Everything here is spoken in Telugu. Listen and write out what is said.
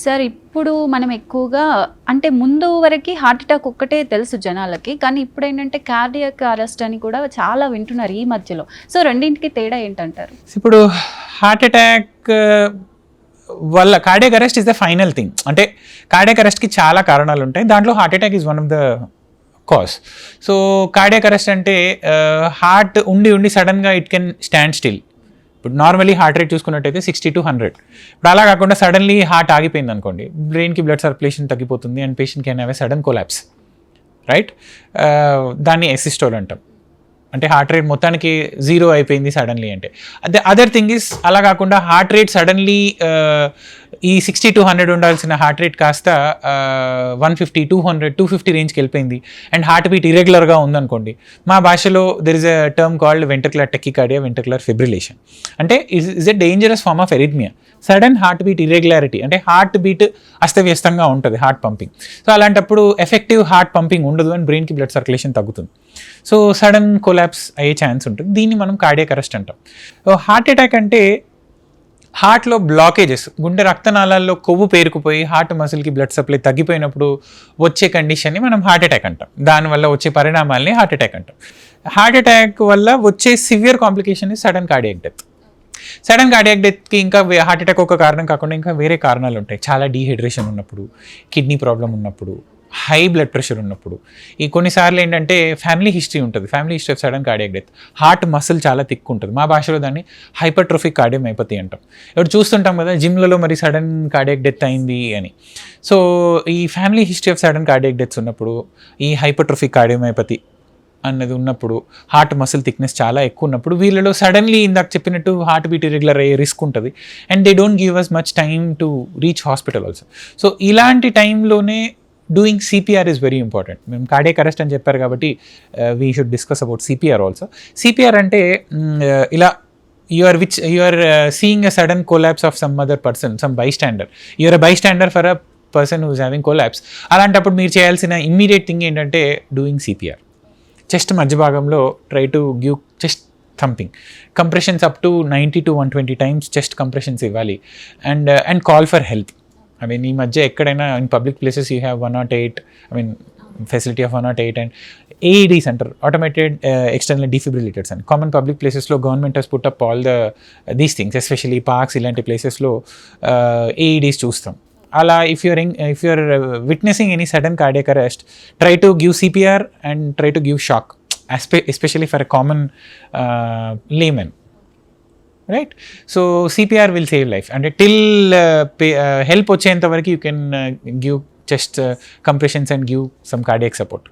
సార్ ఇప్పుడు మనం ఎక్కువగా అంటే ముందు వరకు హార్ట్ అటాక్ ఒక్కటే తెలుసు జనాలకి, కానీ ఇప్పుడు ఏంటంటే కార్డియాక్ అరెస్ట్ అని కూడా చాలా వింటున్నారు ఈ మధ్యలో. సో రెండింటికి తేడా ఏంటంటారు? ఇప్పుడు హార్ట్ అటాక్ వల్ల cardiac arrest is the final thing. అంటే కార్డియాక్ అరెస్ట్కి చాలా కారణాలు ఉంటాయి, దాంట్లో heart attack is one of the cause. So cardiac arrest అంటే హార్ట్ ఉండి ఉండి సడన్గా ఇట్ కెన్ స్టాండ్ స్టిల్. ఇప్పుడు నార్మలీ హార్ట్ రేట్ చూసుకున్నట్టయితే 60 to 100. ఇప్పుడు అలా కాకుండా సడన్లీ హార్ట్ ఆగిపోయింది అనుకోండి, బ్రెయిన్కి బ్లడ్ సర్క్యులేషన్ తగ్గిపోతుంది and patient can have a sudden collapse, right? దాన్ని ఎసిస్టోల్ అంటాం. అంటే హార్ట్ రేట్ మొత్తానికి 0 అయిపోయింది సడన్లీ అంటే. అదర్ థింగ్ ఇస్ అలా కాకుండా హార్ట్ రేట్ సడన్లీ ఈ 60 to 100 ఉండాల్సిన హార్ట్ రేట్ కాస్త 150, 200, 250 రేంజ్కి వెళ్ళిపోయింది అండ్ హార్ట్ బీట్ ఇరెగ్యులర్గా ఉందనుకోండి. మా భాషలో there is a term called ventricular tachycardia, ventricular fibrillation. అంటే is a dangerous form of arrhythmia. Sudden heart beat irregularity అంటే హార్ట్ బీట్ అస్తవ్యస్తంగా ఉంటుంది, హార్ట్ పంపింగ్. సో అలాంటప్పుడు ఎఫెక్టివ్ హార్ట్ పంపింగ్ ఉండదు అండ్ బ్రెయిన్కి బ్లడ్ సర్క్యులేషన్ తగ్గుతుంది. సో సడన్ కొలాప్స్ అయ్యే ఛాన్స్ ఉంటుంది. దీన్ని మనం కార్డియాక్ అరెస్ట్ అంటాం. హార్ట్ అటాక్ అంటే హార్ట్లో బ్లాకేజెస్, గుండె రక్తనాళాల్లో కొవ్వు పేరుకుపోయి హార్ట్ మసిల్కి బ్లడ్ సప్లై తగ్గిపోయినప్పుడు వచ్చే కండిషన్ని మనం హార్ట్ అటాక్ అంటాం. దానివల్ల వచ్చే పరిణామాల్ని హార్ట్ అటాక్ అంటాం. హార్ట్ అటాక్ వల్ల వచ్చే severe complication is sudden cardiac death. Sudden cardiac డెత్కి ఇంకా హార్ట్ అటాక్ ఒక కారణం కాకుండా ఇంకా వేరే కారణాలు ఉంటాయి. చాలా డీహైడ్రేషన్ ఉన్నప్పుడు, కిడ్నీ ప్రాబ్లం ఉన్నప్పుడు, హై బ్లడ్ ప్రెషర్ ఉన్నప్పుడు, ఈ కొన్నిసార్లు ఏంటంటే ఫ్యామిలీ హిస్టరీ ఉంటుంది, family history of sudden cardiac death. Heart muscle చాలా థిక్ ఉంటుంది, మా భాషలో దాన్ని హైపర్ట్రోఫిక్ కార్డియోమైపతి అంటాం. ఇప్పుడు చూస్తుంటాం కదా జిమ్లలో మరి సడన్ కార్డియాక్ డెత్ అయింది అని. సో ఈ family history of sudden cardiac deaths ఉన్నప్పుడు, ఈ హైపర్ట్రోఫిక్ కార్డియోమైపతి అన్నది ఉన్నప్పుడు, హార్ట్ మసిల్ థిక్నెస్ చాలా ఎక్కువ ఉన్నప్పుడు, వీళ్ళలో సడన్లీ ఇందాక చెప్పినట్టు హార్ట్ బీట్ ఇరెగ్యులర్ అయ్యే రిస్క్ ఉంటుంది and they don't give us much time to reach hospital also. So ఇలాంటి టైంలోనే doing CPR is very important. మేము కార్డియాక్ అరెస్ట్ అని చెప్పారు కాబట్టి we should discuss about CPR also. CPR అంటే ఇలా you are seeing a sudden collapse of some other person, some bystander. You are a bystander for a person who is having collapse. అలాంటప్పుడు మీరు చేయాల్సిన ఇమ్మీడియట్ థింగ్ ఏంటంటే డూయింగ్ సిపిఆర్. చెస్ట్ మధ్య భాగంలో try to give chest thumping, compressions up to 90 to 120 times chest compressions ఇవ్వాలి and call for help. I mean ఈ మధ్య ఎక్కడైనా in public places you have 108, I mean facility of 108 and AEDs అంటారు, ఆటోమేటెడ్ ఎక్స్టర్నల్ డిఫిబ్రిలేటర్స్ అని. కామన్ పబ్లిక్ ప్లేసెస్లో government has put up all these things, especially parks ఇలాంటి ప్లేసెస్లో AEDs చూస్తాం. అలా if you're witnessing any sudden cardiac arrest, try to give CPR and try to give shock, especially for a common layman, right? So CPR will save life. అంటే టిల్ హెల్ప్ వచ్చేంత వరకు you can give chest compressions and give some cardiac support.